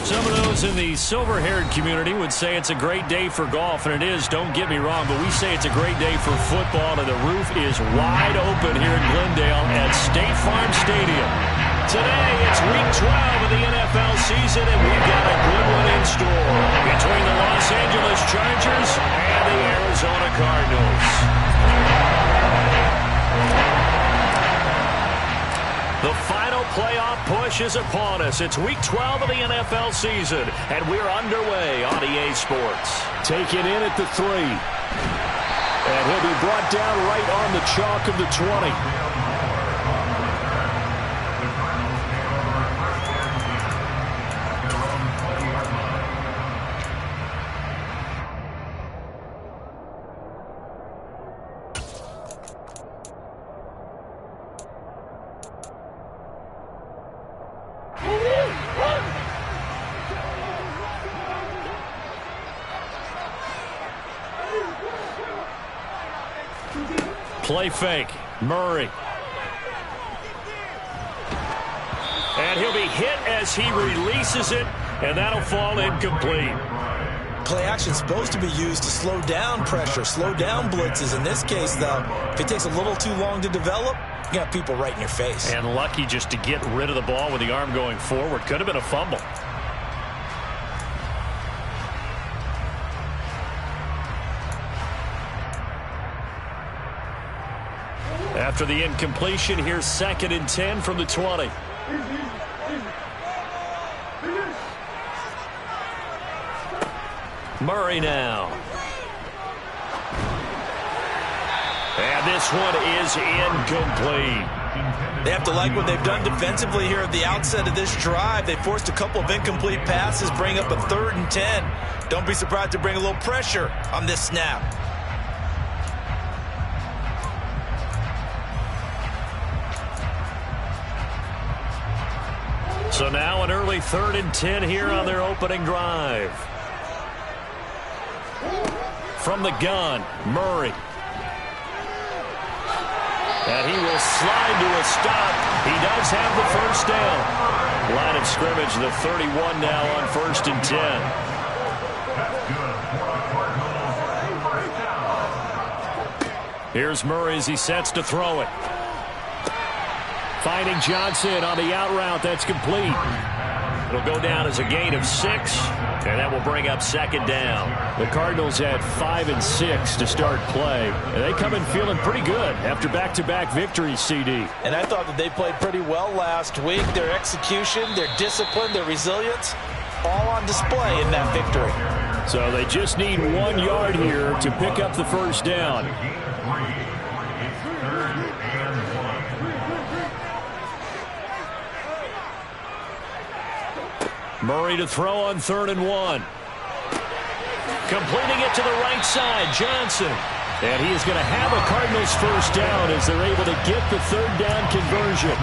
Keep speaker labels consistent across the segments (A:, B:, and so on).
A: Some of those in the silver-haired community would say it's a great day for golf, and it is, don't get me wrong, but we say it's a great day for football, and the roof is wide open here in Glendale at State Farm Stadium. Today, it's Week 12 of the NFL season, and we've got a good one in store between the Los Angeles Chargers and the Arizona Cardinals. The final playoff push is upon us. It's Week 12 of the NFL season, and we're underway on EA Sports.
B: Taken in at the 3. And he'll be brought down right on the chalk of the 20.
A: Play fake. Murray. And he'll be hit as he releases it, and that'll fall incomplete.
C: Play action is supposed to be used to slow down pressure, slow down blitzes. In this case, though, if it takes a little too long to develop, you got people right in your face.
A: And lucky just to get rid of the ball with the arm going forward. Could have been a fumble. After the incompletion, here's 2nd and 10 from the 20. Murray now. And this one is incomplete.
C: They have to like what they've done defensively here at the outset of this drive. They forced a couple of incomplete passes, bring up a 3rd and 10. Don't be surprised to bring a little pressure on this snap.
A: So now an early 3rd and 10 here on their opening drive. From the gun, Murray. And he will slide to a stop. He does have the first down. Line of scrimmage, the 31 now on 1st and 10. Here's Murray as he sets to throw it. Finding Johnson on the out route. That's complete. It'll go down as a gain of 6, and that will bring up 2nd down.
B: The Cardinals had 5 and 6 to start play, and they come in feeling pretty good after back-to-back victories, CD.
C: And I thought that they played pretty well last week. Their execution, their discipline, their resilience, all on display in that victory.
B: So they just need 1 yard here to pick up the first down.
A: Murray to throw on 3rd and 1. Completing it to the right side, Johnson.
B: And he is going to have a Cardinals first down as they're able to get the 3rd down conversion.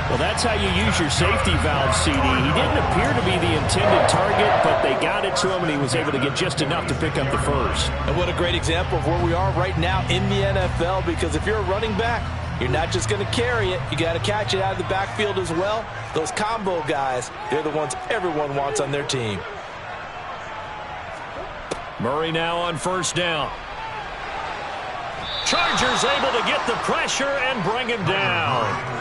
B: Well, that's how you use your safety valve, CD. He didn't appear to be the intended target, but they got it to him, and he was able to get just enough to pick up the first.
C: And what a great example of where we are right now in the NFL, because if you're a running back, you're not just going to carry it. You got to catch it out of the backfield as well. Those combo guys, they're the ones everyone wants on their team.
A: Murray now on 1st down. Chargers able to get the pressure and bring him down.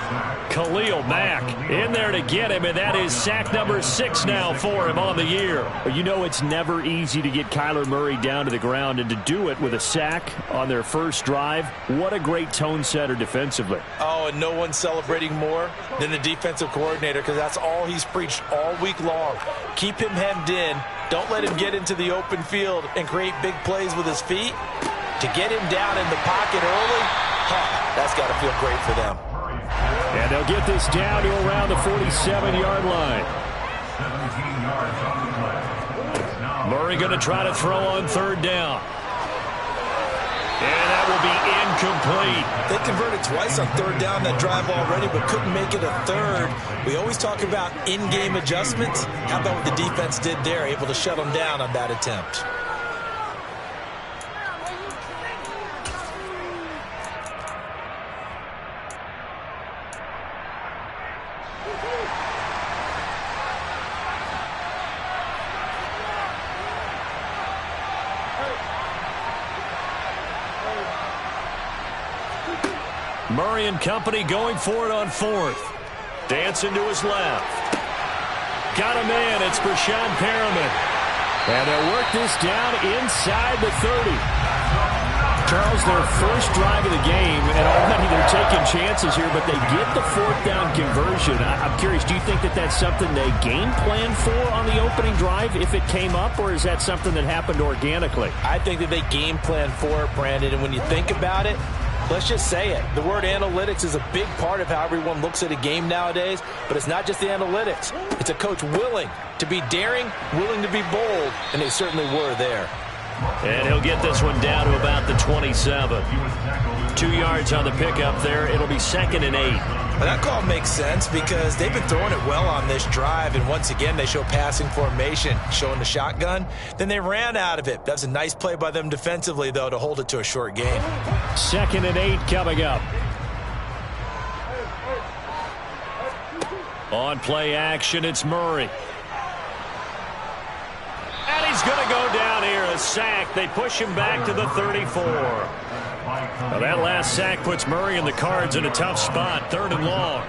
A: Khalil Mack in there to get him, and that is sack number 6 now for him on the year.
B: Well, you know it's never easy to get Kyler Murray down to the ground, and to do it with a sack on their first drive, what a great tone setter defensively.
C: Oh, and no one's celebrating more than the defensive coordinator, because that's all he's preached all week long. Keep him hemmed in. Don't let him get into the open field and create big plays with his feet. To get him down in the pocket early, that's got to feel great for them.
B: And they'll get this down to around the 47-yard line.
A: Murray going to try to throw on 3rd down. And that will be incomplete.
C: They converted twice on 3rd down that drive already, but couldn't make it a 3rd. We always talk about in-game adjustments. How about what the defense did there, able to shut them down on that attempt?
A: Murray and company going for it on fourth. Dancing to his left. Got a man. It's Brashad Perriman. And they'll work this down inside the 30. Charles, their first drive of the game, and already they're taking chances here, but they get the fourth down conversion. I'm curious, do you think that that's something they game plan for on the opening drive if it came up, or is that something that happened organically?
C: I think that they game plan for it, Brandon, and when you think about it, let's just say it. The word analytics is a big part of how everyone looks at a game nowadays, but it's not just the analytics. It's a coach willing to be daring, willing to be bold, and they certainly were there.
A: And he'll get this one down to about the 27. 2 yards on the pickup there. It'll be 2nd and 8.
C: Well, that call makes sense because they've been throwing it well on this drive, and once again they show passing formation, showing the shotgun. Then they ran out of it. That's a nice play by them defensively, though, to hold it to a short game.
A: 2nd and 8 coming up. On play action, it's Murray. And he's going to go down here, a sack. They push him back to the 34. Well, that last sack puts Murray and the Cards in a tough spot, 3rd and long.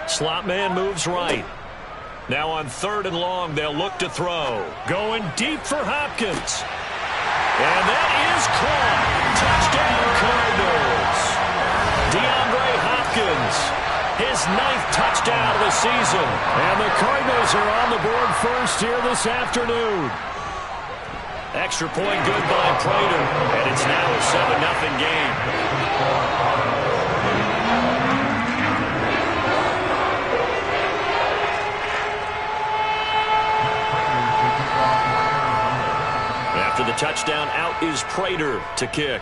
A: Slot man moves right. Now on 3rd and long, they'll look to throw. Going deep for Hopkins. And that is caught. Touchdown, Cardinals. DeAndre Hopkins, his 9th touchdown of the season. And the Cardinals are on the board first here this afternoon. Extra point good by Prater. And it's now a 7-0 game. After the touchdown, out is Prater to kick.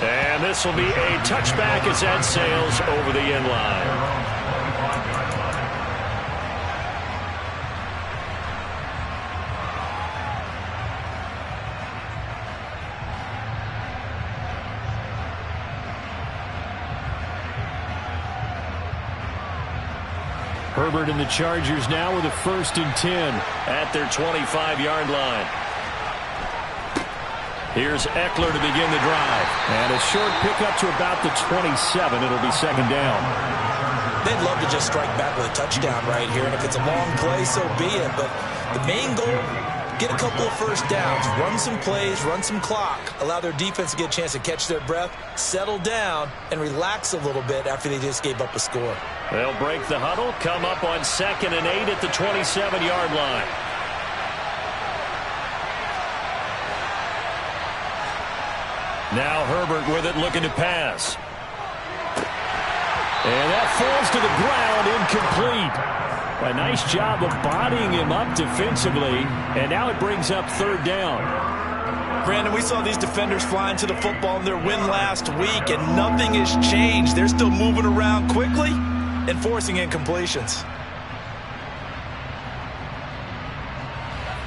A: And this will be a touchback as that sails over the end line. Herbert and the Chargers now with a 1st and 10 at their 25-yard line. Here's Eckler to begin the drive. And a short pickup to about the 27. It'll be 2nd down.
C: They'd love to just strike back with a touchdown right here, and if it's a long play, so be it. But the main goal, get a couple of first downs, run some plays, run some clock, allow their defense to get a chance to catch their breath, settle down, and relax a little bit after they just gave up a score.
A: They'll break the huddle, come up on 2nd and 8 at the 27-yard line. Now Herbert with it, looking to pass. And that falls to the ground, incomplete. A nice job of bodying him up defensively, and now it brings up 3rd down.
C: Brandon, we saw these defenders flying to the football in their win last week, and nothing has changed. They're still moving around quickly and forcing incompletions.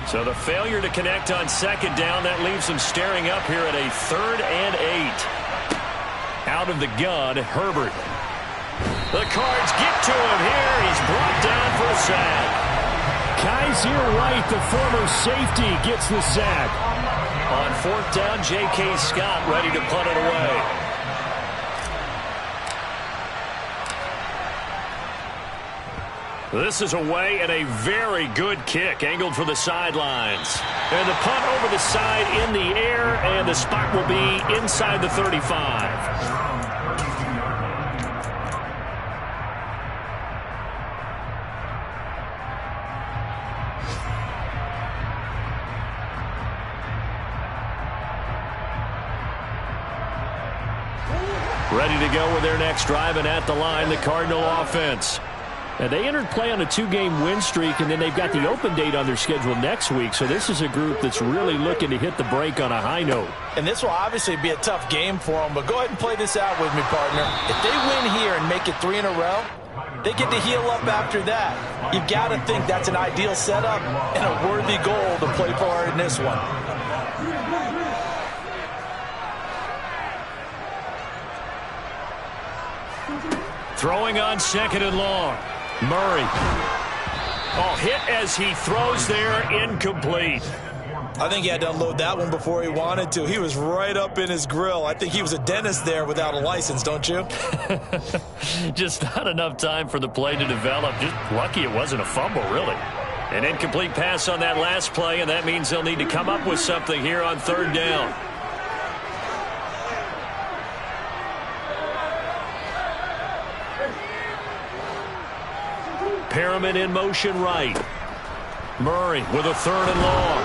A: So the failure to connect on 2nd down, that leaves them staring up here at a 3rd and 8. Out of the gun, Herbert. The Cards get to him here. He's brought down for a sack. Kaiser Wright, the former safety, gets the sack. On 4th down, J.K. Scott ready to punt it away. This is away and a very good kick, angled for the sidelines. And the punt over the side in the air, and the spot will be inside the 35. Ready to go with their next drive, and at the line, the Cardinal offense. And they entered play on a 2-game win streak, and then they've got the open date on their schedule next week. So this is a group that's really looking to hit the break on a high note.
C: And this will obviously be a tough game for them, but go ahead and play this out with me, partner. If they win here and make it 3 in a row, they get to heal up after that. You've got to think that's an ideal setup and a worthy goal to play for in this one.
A: Throwing on 2nd and long. Murray. Oh, hit as he throws there, incomplete.
C: I think he had to unload that one before he wanted to. He was right up in his grill. I think he was a dentist there without a license, don't you?
A: Just not enough time for the play to develop. Just lucky it wasn't a fumble, really. An incomplete pass on that last play, and that means they'll need to come up with something here on 3rd down. Perriman in motion right. Murray with a 3rd and long.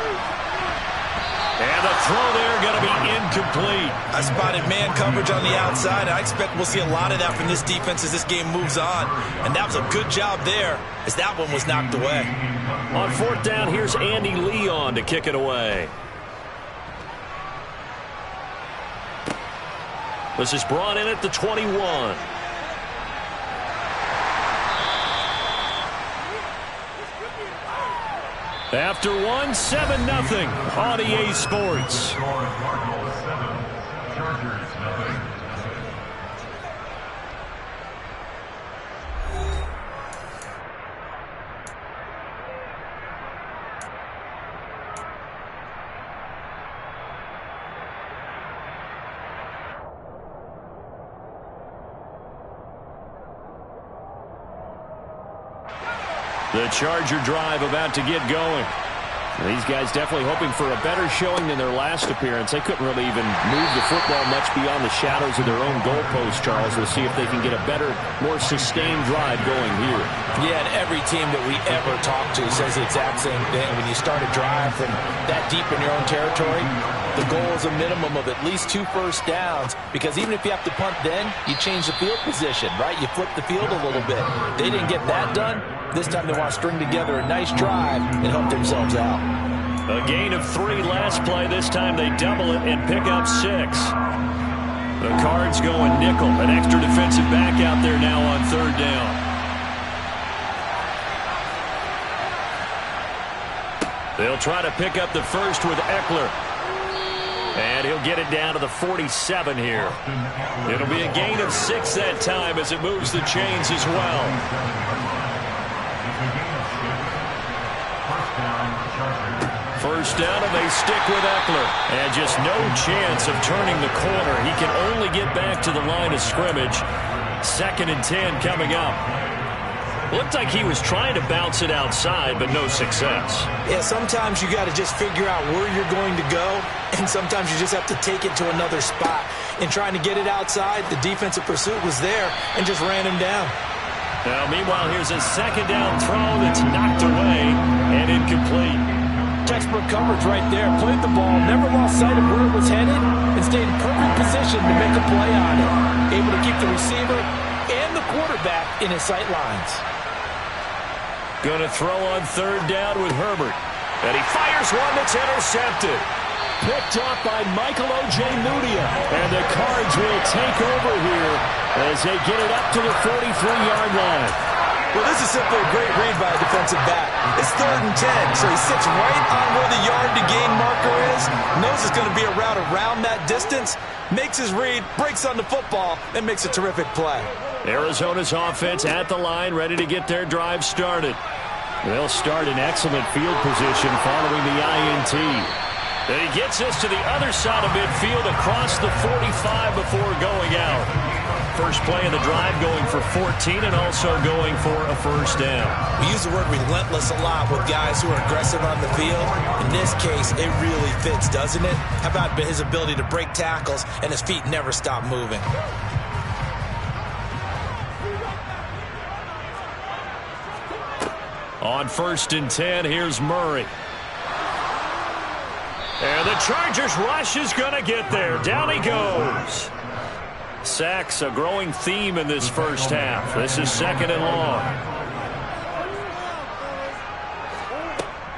A: And the throw there going to be incomplete.
C: I spotted man coverage on the outside. I expect we'll see a lot of that from this defense as this game moves on. And that was a good job there as that one was knocked away.
A: On 4th down, here's Andy Leon to kick it away. This is brought in at the 21. After 7-0 on EA Sports. The Charger drive about to get going. These guys definitely hoping for a better showing than their last appearance. They couldn't really even move the football much beyond the shadows of their own goalpost, Charles. We'll see if they can get a better, more sustained drive going here.
C: Yeah, and every team that we ever talk to says the exact same thing. When you start a drive from that deep in your own territory, the goal is a minimum of at least 2 first downs, because even if you have to punt then, you change the field position, right? You flip the field a little bit. They didn't get that done. This time they want to string together a nice drive and help themselves out.
A: A gain of 3 last play. This time they double it and pick up 6. The Cards going nickel. An extra defensive back out there now on 3rd down. They'll try to pick up the first with Eckler. And he'll get it down to the 47 here. It'll be a gain of 6 that time as it moves the chains as well. First down, and they stick with Eckler. And just no chance of turning the corner. He can only get back to the line of scrimmage. 2nd and 10 coming up. Looked like he was trying to bounce it outside, but no success.
C: Yeah, sometimes you got to just figure out where you're going to go, and sometimes you just have to take it to another spot. In trying to get it outside, the defensive pursuit was there and just ran him down.
A: Now, meanwhile, here's a 2nd down throw that's knocked away and incomplete.
C: Textbook coverage right there. Played the ball, never lost sight of where it was headed, and stayed in perfect position to make a play on it. Able to keep the receiver and the quarterback in his sight lines.
A: Going to throw on 3rd down with Herbert. And he fires one that's intercepted. Picked up by Michael O.J. Mudia. And the Cards will take over here as they get it up to the 43-yard line.
C: Well, this is simply a great read by a defensive back. It's 3rd and 10, so he sits right on where the yard-to-gain marker is, knows it's going to be a route around that distance, makes his read, breaks on the football, and makes a terrific play.
A: Arizona's offense at the line, ready to get their drive started. They'll start in excellent field position following the INT. And he gets us to the other side of midfield across the 45 before going out. First play of the drive going for 14 and also going for a first down.
C: We use the word relentless a lot with guys who are aggressive on the field. In this case, it really fits, doesn't it? How about his ability to break tackles and his feet never stop moving?
A: On 1st and 10, here's Murray. And the Chargers rush is going to get there. Down he goes. Sacks a growing theme in this first half. This is 2nd and long.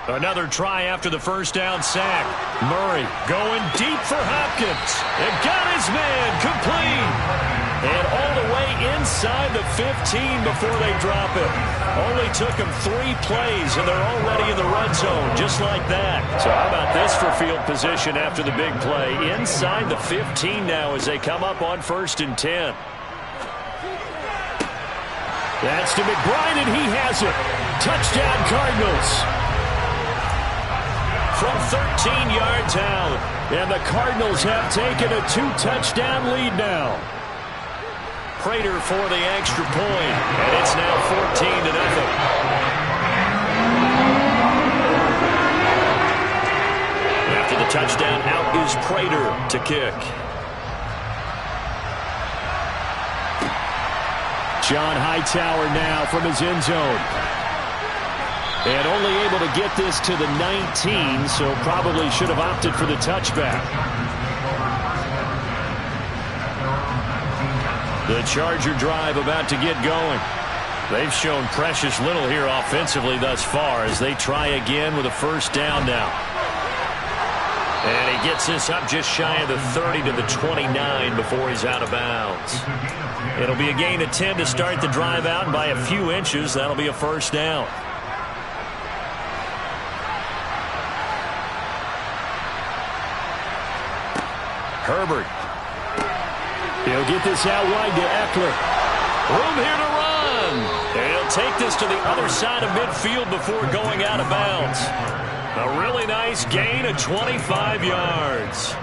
A: Another try after the first down sack. Murray going deep for Hopkins. And got his man complete. And all the way inside the 15 before they drop it. Only took them 3 plays, and they're already in the red zone, just like that. So how about this for field position after the big play? Inside the 15 now as they come up on 1st and 10.
B: That's to McBride, and he has it. Touchdown, Cardinals.
A: From 13 yards out.
B: And the Cardinals have taken a 2-touchdown lead now.
A: Prater for the extra point, and it's now 14-0. After the touchdown, out is Prater to kick.
B: John Hightower now from his end zone. And only able to get this to the 19, so probably should have opted for the touchback.
A: The Charger drive about to get going. They've shown precious little here offensively thus far as they try again with a first down now. And he gets this up just shy of the 30 to the 29 before he's out of bounds. It'll be a gain of 10 to start the drive out, and by a few inches, that'll be a first down. Herbert.
B: He'll get this out wide to Eckler.
A: Room here to run. And he'll take this to the other side of midfield before going out of bounds. A really nice gain of 25 yards.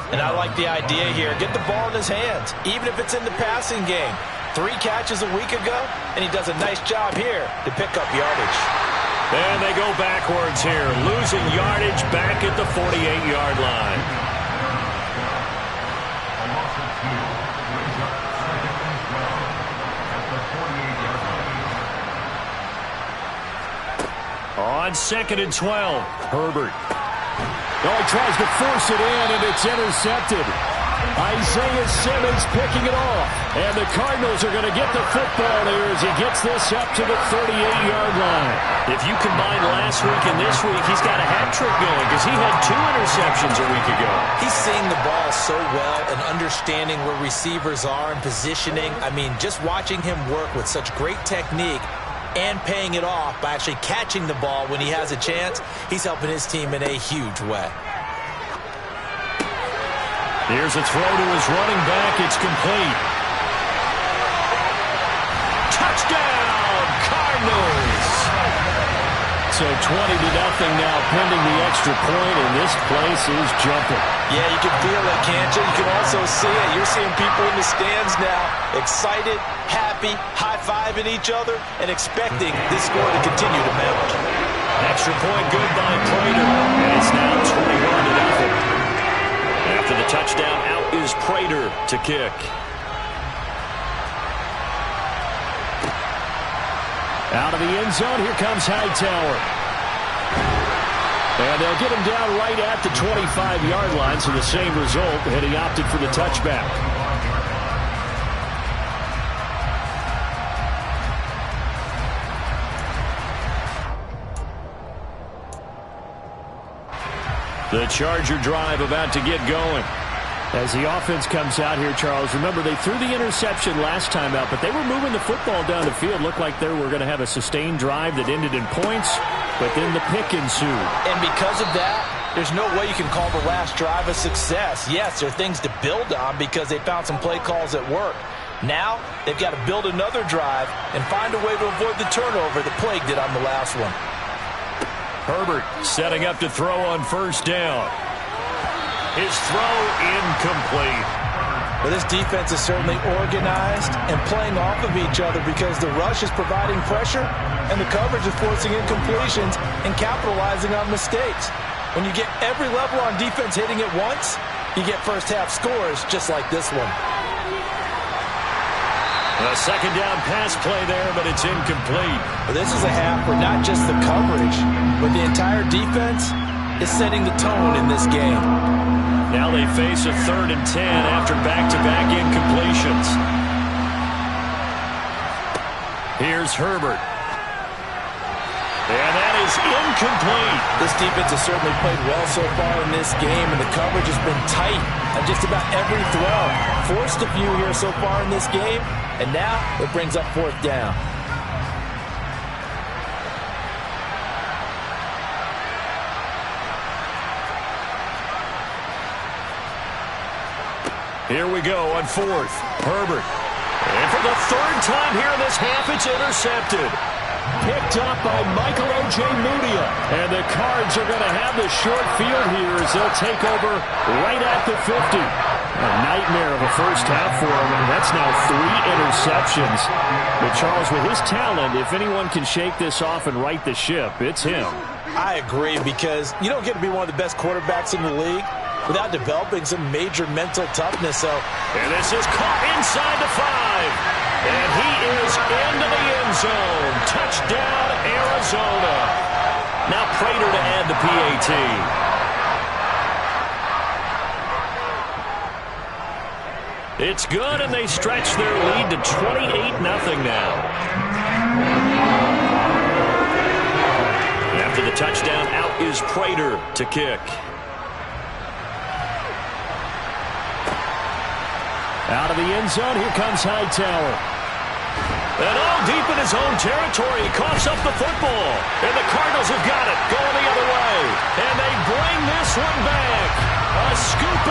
C: And I like the idea here. Get the ball in his hands, even if it's in the passing game. 3 catches a week ago, and he does a nice job here to pick up yardage.
A: And they go backwards here, losing yardage back at the 48-yard line. On 2nd and 12, Herbert.
B: Oh, he tries to force it in, and it's intercepted. Isaiah Simmons picking it off. And the Cardinals are going to get the football here as he gets this up to the 38-yard line.
A: If you combine last week and this week, he's got a hat trick going because he had 2 interceptions a week ago.
C: He's seeing the ball so well and understanding where receivers are and positioning. I mean, just watching him work with such great technique and paying it off by actually catching the ball when he has a chance, he's helping his team in a huge way.
A: Here's a throw to his running back. It's complete. Touchdown, Cardinals!
B: So 20-0 now pending the extra point, and this place is jumping.
C: Yeah, you can feel it, can't you? You can also see it. You're seeing people in the stands now, excited, happy, high-fiving each other, and expecting this score to continue to mount.
A: Extra point good by Prater, and it's now 21-0. After the touchdown, out is Prater to kick.
B: Out of the end zone, here comes Hightower. And they'll get him down right at the 25-yard line, so the same result, and he opted for the touchback.
A: The Charger drive about to get going.
B: As the offense comes out here, Charles, remember they threw the interception last time out, but they were moving the football down the field. Looked like they were going to have a sustained drive that ended in points, but then the pick ensued.
C: And because of that, there's no way you can call the last drive a success. Yes, there are things to build on because they found some play calls at work. Now, they've got to build another drive and find a way to avoid the turnover that plagued it on the last one.
A: Herbert setting up to throw on first down. His throw incomplete.
C: Well, this defense is certainly organized and playing off of each other because the rush is providing pressure and the coverage is forcing incompletions and capitalizing on mistakes. When you get every level on defense hitting it once, you get first half scores just like this one.
A: A second down pass play there, but it's incomplete.
C: Well, this is a half where not just the coverage, but the entire defense is setting the tone in this game.
A: Now they face a 3rd and 10 after back-to-back incompletions. Here's Herbert. And that is incomplete.
C: This defense has certainly played well so far in this game, and the coverage has been tight on just about every throw. Forced a few here so far in this game, and now it brings up 4th down.
A: Here we go on 4th. Herbert. And for the third time here in this half, it's intercepted.
B: Picked up by Michael O.J. Mudia.
A: And the Cards are going to have the short field here as they'll take over right at the 50. A nightmare of a first half for him. That's now 3 interceptions. But Charles, with his talent, if anyone can shake this off and right the ship, it's him.
C: I agree, because you don't get to be one of the best quarterbacks in the league without developing some major mental toughness.
A: And this is caught inside the 5. And he is into the end zone. Touchdown, Arizona. Now Prater to add the PAT. It's good, and they stretch their lead to 28-0 now. After the touchdown, out is Prater to kick.
B: Out of the end zone, here comes Hightower.
A: And all deep in his own territory, he coughs up the football. And the Cardinals have got it, going the other way. And they bring this one back. A scoop